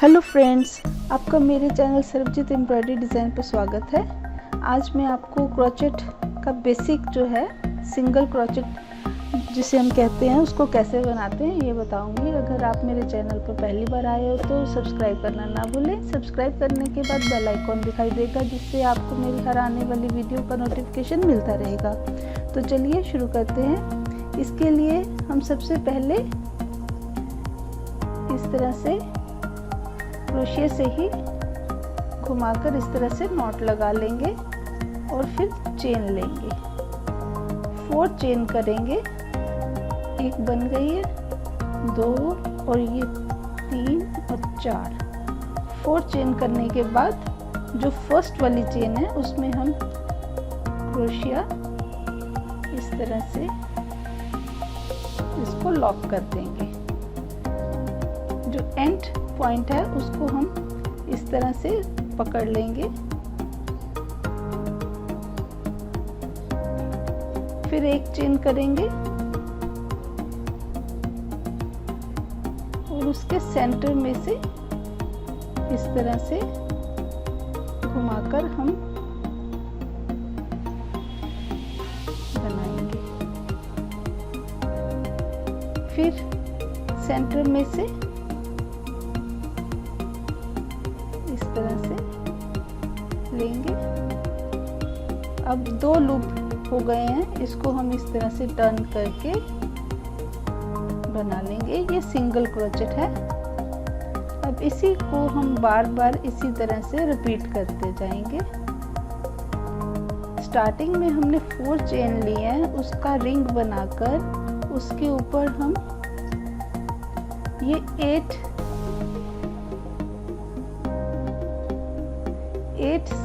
Hello friends, आपका मेरे channel Sarvjeet embroidery design पर स्वागत है। आज मैं आपको क्रोचेट का बेसिक जो है सिंगल क्रोचेट जिसे हम कहते हैं उसको कैसे बनाते हैं ये बताऊंगी। अगर आप मेरे चैनल पर पहली बार आए हो तो सब्सक्राइब करना ना भूलें। सब्सक्राइब करने के बाद बेल आइकॉन दिखाई देगा जिससे आपको मेरी हर आने वाली वीडियो का नोटिफिकेशन मिलता रहेगा। तो चलिए शुरू करते हैं। इसके लिए हम सबसे पहले इस तरह से क्रोशिया से ही घुमाकर इस तरह से नॉट लगा लेंगे और फिर चेन लेंगे। 4 चेन करेंगे। एक बन गई है, 2 और ये 3 और 4। 4 चेन करने के बाद जो फर्स्ट वाली चेन है उसमें हम क्रोशिया इस तरह से इसको लॉक कर देंगे। जो एंड पॉइंट है उसको हम इस तरह से पकड़ लेंगे। फिर एक चेन करेंगे और उसके सेंटर में से इस तरह से घुमाकर हम बनाएंगे। फिर सेंटर में से इस तरह से लेंगे। अब 2 लूप हो गए हैं, इसको हम इस तरह से टर्न करके बना लेंगे। ये सिंगल क्रोचेट है। अब इसी को हम बार बार इसी तरह से रिपीट करते जाएंगे। स्टार्टिंग में हमने 4 चेन लिए हैं, उसका रिंग बनाकर उसके ऊपर हम ये 8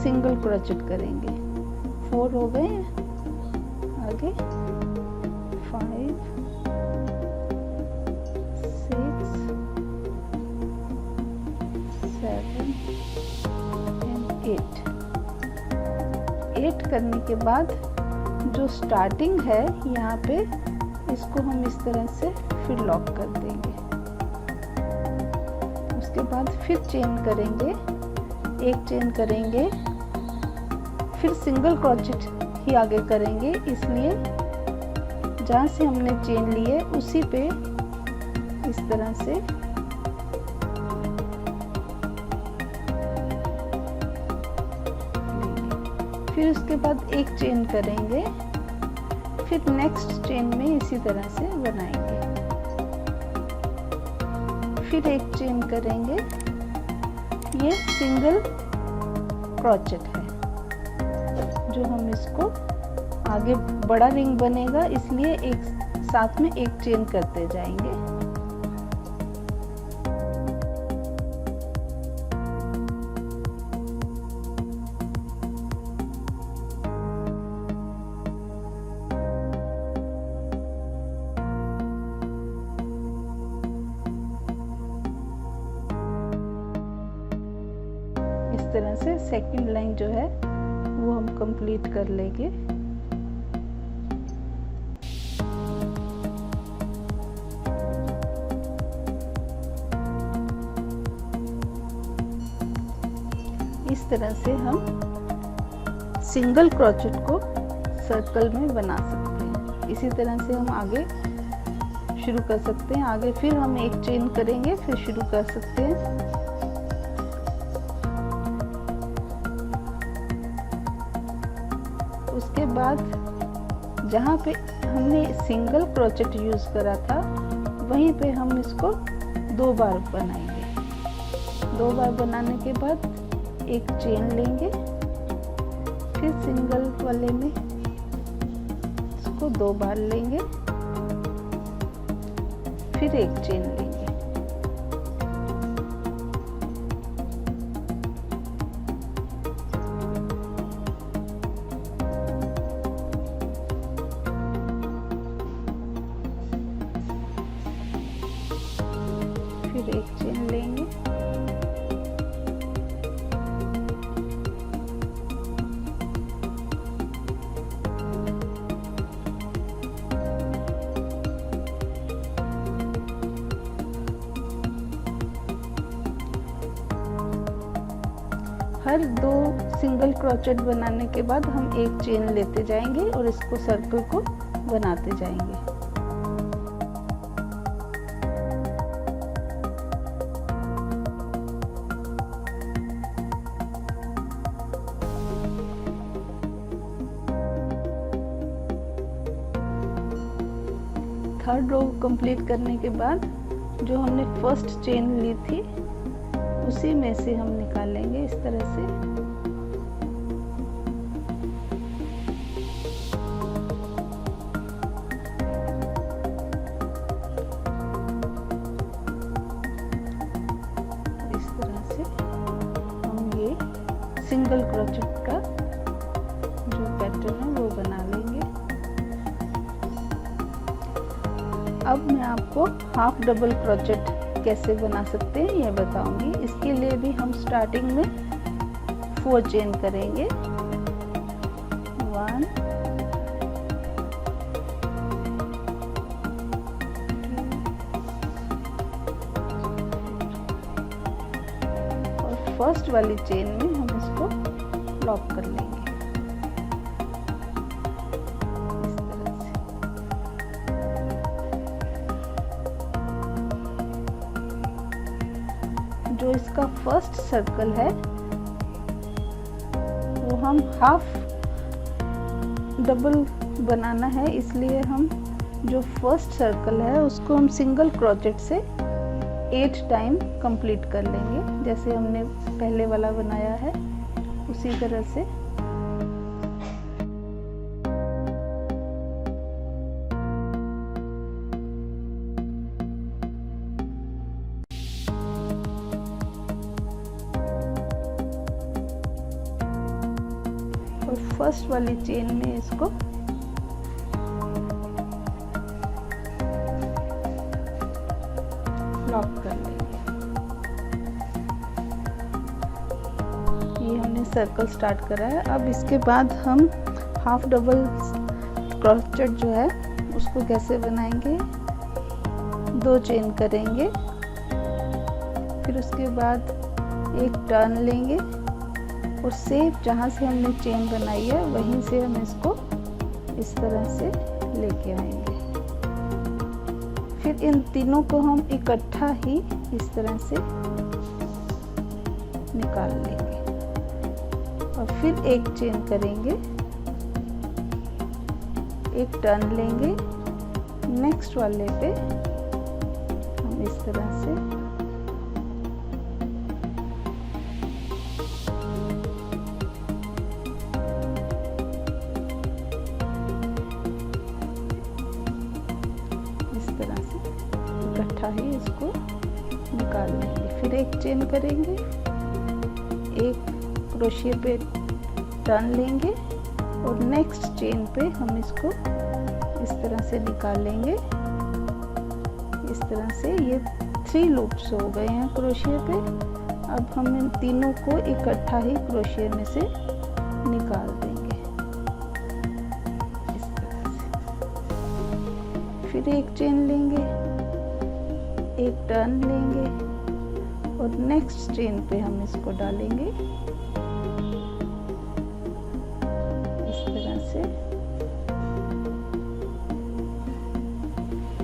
सिंगल क्रोचेट करेंगे। 4 हो गए हैं, आगे 5 6 7 and 8 करने के बाद जो स्टार्टिंग है यहाँ पे इसको हम इस तरह से फिर लॉक कर देंगे। उसके बाद फिर चेन करेंगे, एक चेन करेंगे, फिर सिंगल क्रोचेट ही आगे करेंगे, इसलिए जहाँ से हमने चेन ली है उसी पे इस तरह से फिर उसके बाद एक चेन करेंगे, फिर नेक्स्ट चेन में इसी तरह से बनाएंगे। फिर एक चेन करेंगे। ये सिंगल क्रोचेट है जो हम इसको आगे बड़ा रिंग बनेगा, इसलिए एक साथ में एक चेन करते जाएंगे। इस तरह से सेकंड लाइन जो है वो हम कंप्लीट कर लेंगे। इस तरह से हम सिंगल क्रोचेट को सर्कल में बना सकते हैं। इसी तरह से हम आगे शुरू कर सकते हैं। आगे फिर हम एक चेन करेंगे, फिर शुरू कर सकते हैं। उसके बाद जहाँ पे हमने सिंगल क्रोचेट यूज़ करा था वहीं पे हम इसको 2 बार बनाएंगे। 2 बार बनाने के बाद एक चेन लेंगे, फिर सिंगल वाले में इसको 2 बार लेंगे, फिर एक चेन लेंगे। फिर एक चेन लेंगे, हर 2 सिंगल क्रोचेट बनाने के बाद हम एक चेन लेते जाएंगे और इसको सर्कल को बनाते जाएंगे। थर्ड रो कंप्लीट करने के बाद जो हमने फर्स्ट चेन ली थी उसी में से हम निकालेंगे इस तरह से। इस तरह से हम ये सिंगल क्रोचेट का जो पैटर्न है वो बना लेंगे। अब मैं आपको हाफ डबल क्रोचेट कैसे बना सकते हैं ये बताऊंगी। इसके लिए भी हम स्टार्टिंग में 4 चेन करेंगे। 1 और फर्स्ट वाली चेन में हम इसको लॉक कर लेंगे। जो इसका फर्स्ट सर्कल है वो हम हाफ डबल बनाना है, इसलिए हम जो फर्स्ट सर्कल है उसको हम सिंगल क्रोचेट से 8 टाइम कंप्लीट कर लेंगे, जैसे हमने पहले वाला बनाया है उसी तरह से। और फर्स्ट वाली चेन में इसको लॉक कर लेंगे। ये हमने सर्कल स्टार्ट करा है। अब इसके बाद हम हाफ डबल क्रोचेट जो है उसको कैसे बनाएंगे। 2 चेन करेंगे, फिर उसके बाद एक टर्न लेंगे और सेम जहाँ से हमने चेन बनाई है वहीं से हम इसको इस तरह से लेके आएंगे। फिर इन तीनों को हम इकट्ठा ही इस तरह से निकाल लेंगे और फिर एक चेन करेंगे, एक टर्न लेंगे, नेक्स्ट वाले पे हम इस तरह से इकट्ठा ही इसको निकाल लेंगे। फिर एक चेन करेंगे, एक क्रोशिया पे टर्न लेंगे और नेक्स्ट चेन पे हम इसको इस तरह से निकाल लेंगे। इस तरह से ये 3 लूप्स हो गए हैं क्रोशिया पे। अब हम इन तीनों को इकट्ठा ही क्रोशिया में से निकाल देंगे इस तरह से। फिर एक चेन लेंगे, एक टर्न लेंगे और नेक्स्ट चेन पे हम इसको डालेंगे इस तरह से।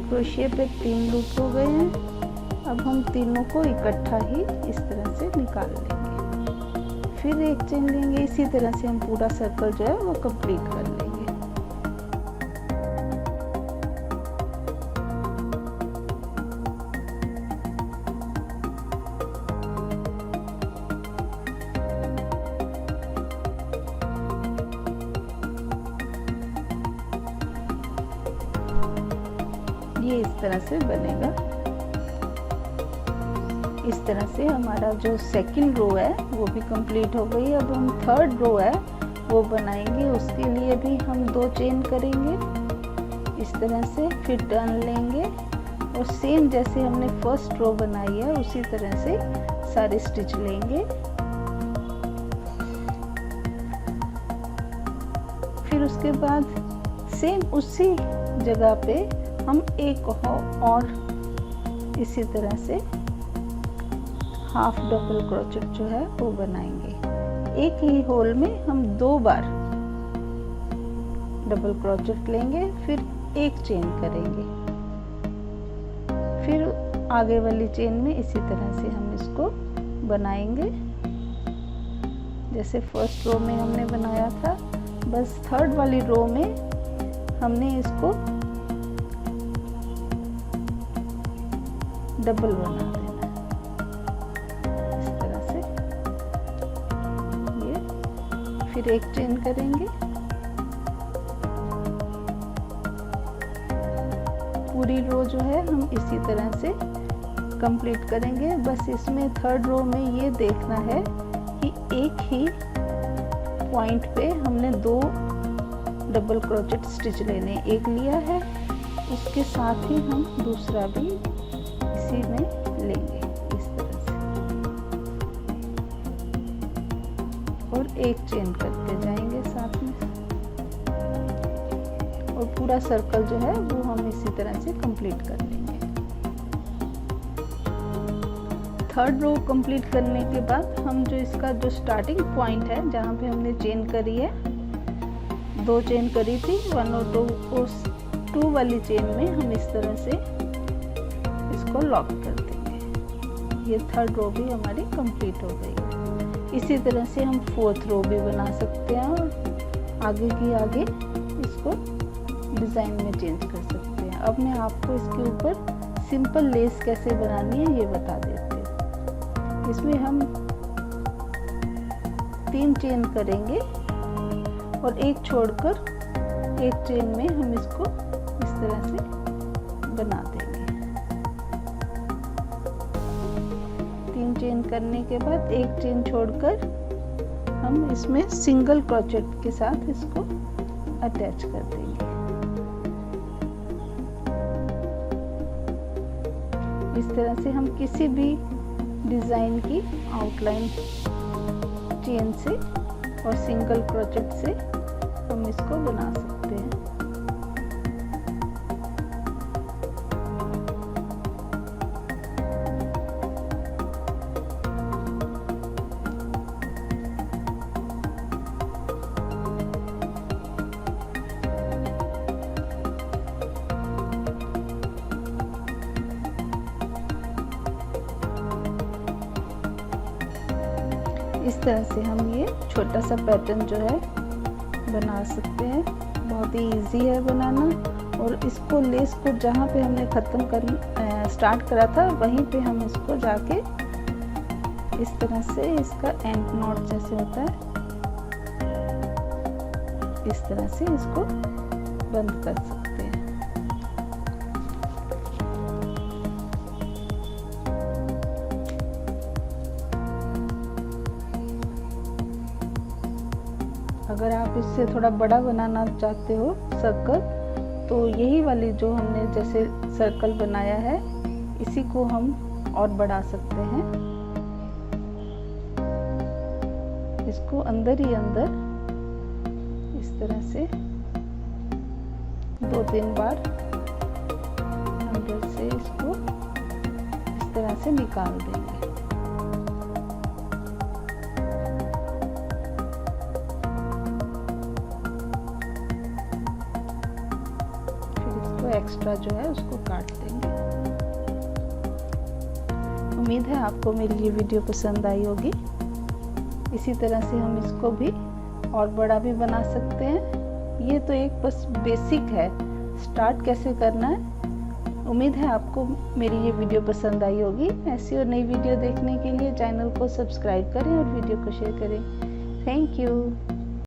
क्रोशिया पे 3 लूप हो गए हैं। अब हम तीनों को इकट्ठा ही इस तरह से निकाल लेंगे। फिर एक चेन लेंगे, इसी तरह से हम पूरा सर्कल जो है वो कंप्लीट कर लेंगे। ये इस तरह से बनेगा। इस तरह से हमारा जो सेकंड रो है वो भी कंप्लीट हो गई। अब हम थर्ड रो है वो बनाएंगे। उसके लिए भी हम 2 चेन करेंगे इस तरह से, फिर टर्न लेंगे और सेम जैसे हमने फर्स्ट रो बनाई है उसी तरह से सारे स्टिच लेंगे। फिर उसके बाद सेम उसी जगह पे हम एक और इसी तरह से हाफ डबल क्रोचेट जो है वो बनाएंगे। एक ही होल में हम 2 बार डबल क्रोचेट लेंगे, फिर एक चेन करेंगे, फिर आगे वाली चेन में इसी तरह से हम इसको बनाएंगे जैसे फर्स्ट रो में हमने बनाया था। बस थर्ड वाली रो में हमने इसको डबल बना देना इस तरह से। ये फिर एक चेन करेंगे, पूरी रो जो है हम इसी तरह से कंप्लीट करेंगे। बस इसमें थर्ड रो में ये देखना है कि एक ही पॉइंट पे हमने 2 डबल क्रोचेट स्टिच लेने, एक लिया है उसके साथ ही हम दूसरा भी इसी में लेंगे इस तरह से, और एक चेन करते जाएंगे साथ में, और पूरा सर्कल जो है वो हम इसी तरह से कंप्लीट कर लेंगे। थर्ड रो कंप्लीट करने के बाद हम जो इसका जो स्टार्टिंग पॉइंट है जहाँ पे हमने चेन करी है, 2 चेन करी थी 1 और 2, उस 2 वाली चेन में हम इस तरह से इसको लॉक कर देंगे। ये थर्ड रो भी हमारी कंप्लीट हो गई है। इसी तरह से हम फोर्थ रो भी बना सकते हैं और आगे की आगे इसको डिज़ाइन में चेंज कर सकते हैं। अब मैं आपको इसके ऊपर सिंपल लेस कैसे बनानी है ये बता देती हूँ। इसमें हम 3 चेन करेंगे और एक छोड़कर एक चेन में हम इसको इस तरह से बना देंगे। 3 चेन करने के बाद एक चेन छोड़कर हम इसमें सिंगल क्रोचेट के साथ इसको अटैच कर देंगे। इस तरह से हम किसी भी डिज़ाइन की आउटलाइन चेन से और सिंगल क्रोचेट से हम इसको बना सकते हैं। इस तरह से हम ये छोटा सा पैटर्न जो है बना सकते हैं। बहुत ही इजी है बनाना, और इसको लेस को जहाँ पे हमने स्टार्ट करा था वहीं पे हम इसको जाके इस तरह से इसका एंड नॉट जैसे होता है इस तरह से इसको बंद कर सकते हैं। अगर आप इससे थोड़ा बड़ा बनाना चाहते हो सर्कल, तो यही वाली जो हमने जैसे सर्कल बनाया है इसी को हम और बढ़ा सकते हैं। इसको अंदर ही अंदर इस तरह से 2-3 बार अंदर से इसको इस तरह से निकाल देंगे। एक्स्ट्रा जो है उसको काट देंगे। उम्मीद है आपको मेरी ये वीडियो पसंद आई होगी। इसी तरह से हम इसको भी और बड़ा भी बना सकते हैं। ये तो एक बस बेसिक है, स्टार्ट कैसे करना है। उम्मीद है आपको मेरी ये वीडियो पसंद आई होगी। ऐसी और नई वीडियो देखने के लिए चैनल को सब्सक्राइब करें और वीडियो को शेयर करें। Thank you.